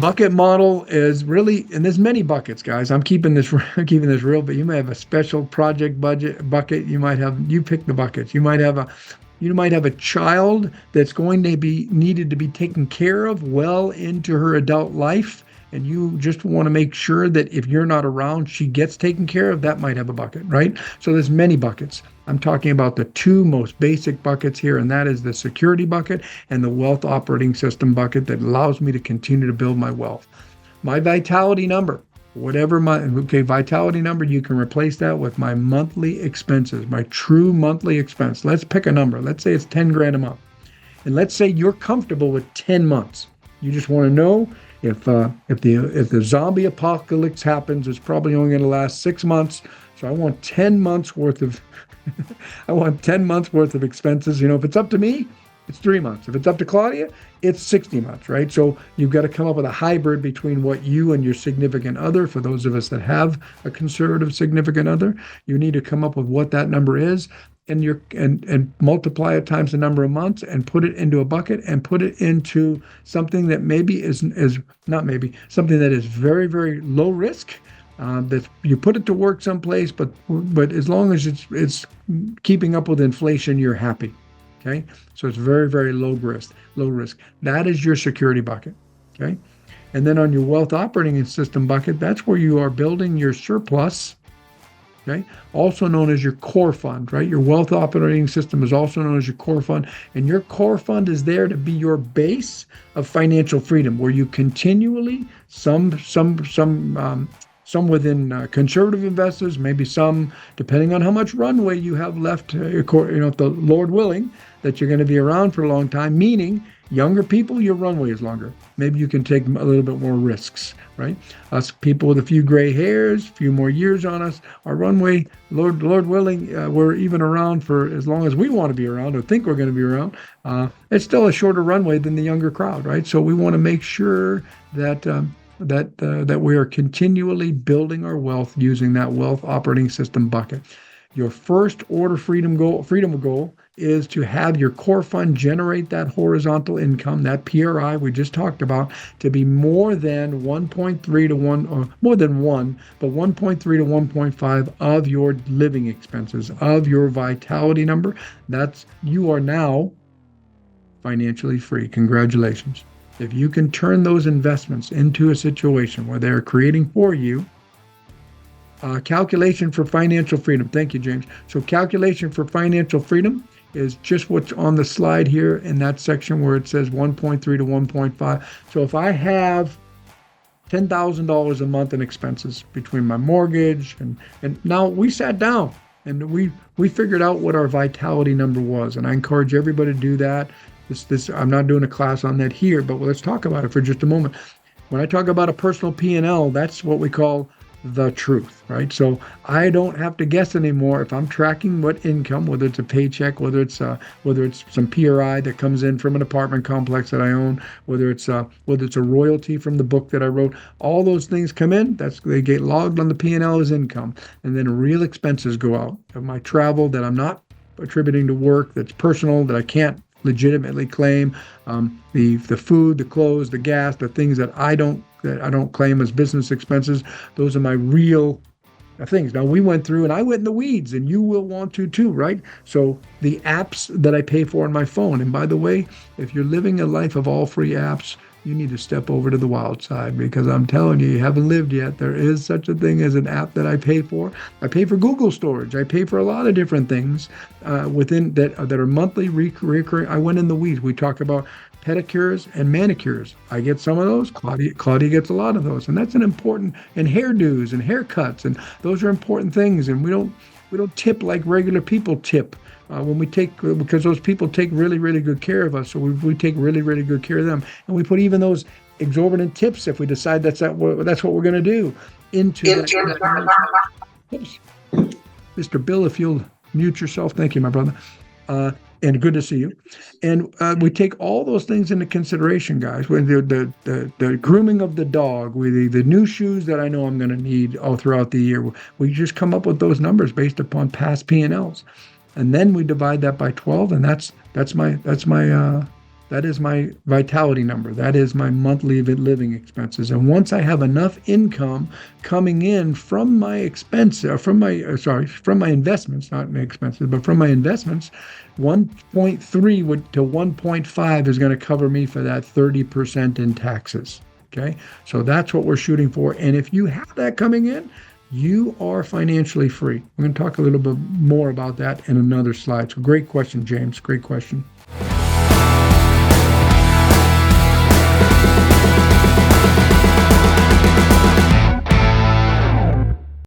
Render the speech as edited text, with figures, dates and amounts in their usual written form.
bucket model is really, and there's many buckets, guys. I'm keeping this I'm keeping this real, but you may have a special project budget bucket. You pick the buckets. You might have a child that's going to be needed to be taken care of well into her adult life, and you just want to make sure that if you're not around, she gets taken care of. That might have a bucket, right? So there's many buckets. I'm talking about the two most basic buckets here, and that is the security bucket and the wealth operating system bucket that allows me to continue to build my wealth. My vitality number, vitality number, you can replace that with my monthly expenses, my true monthly expense. Let's pick a number. Let's say it's 10 grand a month. And let's say you're comfortable with 10 months. You just want to know if the zombie apocalypse happens, it's probably only going to last 6 months. So I want 10 months worth of expenses. If it's up to me, it's 3 months. If it's up to Claudia, it's 60 months, right? So you've got to come up with a hybrid between what you and your significant other, for those of us that have a conservative significant other, you need to come up with what that number is, and multiply it times the number of months and put it into a bucket and put it into something that something that is very, very low risk. That you put it to work someplace, but as long as it's keeping up with inflation, you're happy. Okay, so it's very, very low risk. That is your security bucket. Okay, and then on your wealth operating system bucket, that's where you are building your surplus. Okay, also known as your core fund, right? Your wealth operating system is also known as your core fund, and your core fund is there to be your base of financial freedom, where you continually some within conservative investors, maybe some, depending on how much runway you have left, if the Lord willing, that you're going to be around for a long time, meaning younger people, your runway is longer. Maybe you can take a little bit more risks, right? Us people with a few gray hairs, a few more years on us, our runway, Lord willing, we're even around for as long as we want to be around or think we're going to be around. It's still a shorter runway than the younger crowd, right? So we want to make sure that we are continually building our wealth using that wealth operating system bucket. Your first order freedom goal is to have your core fund generate that horizontal income, that PRI we just talked about, to be more than 1.3 to 1, or more than 1, but 1.3 to 1.5 of your living expenses, of your vitality number. You are now financially free. Congratulations. If you can turn those investments into a situation where they're creating for you calculation for financial freedom. Thank you, James. So calculation for financial freedom is just what's on the slide here in that section where it says 1.3 to 1.5. So if I have $10,000 a month in expenses between my mortgage and now we sat down and we figured out what our vitality number was. And I encourage everybody to do that. I'm not doing a class on that here, but let's talk about it for just a moment. When I talk about a personal P&L, that's what we call the truth, right? So I don't have to guess anymore if I'm tracking what income, whether it's a paycheck, whether it's some PRI that comes in from an apartment complex that I own, whether it's a royalty from the book that I wrote. All those things come in. They get logged on the P&L as income, and then real expenses go out of my travel that I'm not attributing to work, that's personal, that I can't legitimately claim, the food, the clothes, the gas, the things that I don't claim as business expenses. Those are my real things. Now we went through and I went in the weeds, and you will want to too, right? So the apps that I pay for on my phone, and by the way, if you're living a life of all free apps, you need to step over to the wild side, because I'm telling you, you haven't lived yet. There is such a thing as an app that I pay for. I pay for Google storage. I pay for a lot of different things within that are monthly recurring. I went in the weeds. We talk about pedicures and manicures. I get some of those. Claudia gets a lot of those, and that's an important. And hairdos and haircuts, and those are important things. And we don't tip like regular people tip. When we because those people take really, really good care of us, so we take really, really good care of them, and we put even those exorbitant tips, if we decide that's what we're going to do, into that. Oops. Mr. Bill, if you'll mute yourself, thank you, my brother, and good to see you. And we take all those things into consideration, guys. With the grooming of the dog, with the new shoes that I know I'm going to need all throughout the year, we just come up with those numbers based upon past P&Ls. And then we divide that by 12, and that's my That is my vitality number. That is my monthly living expenses. And once I have enough income coming in from my from my investments, not my expenses, but from my investments, 1.3 to 1.5 is going to cover me for that 30% in taxes. Okay. So that's what we're shooting for. And if you have that coming in, you are financially free. We're going to talk a little bit more about that in another slide. So great question, James. Great question.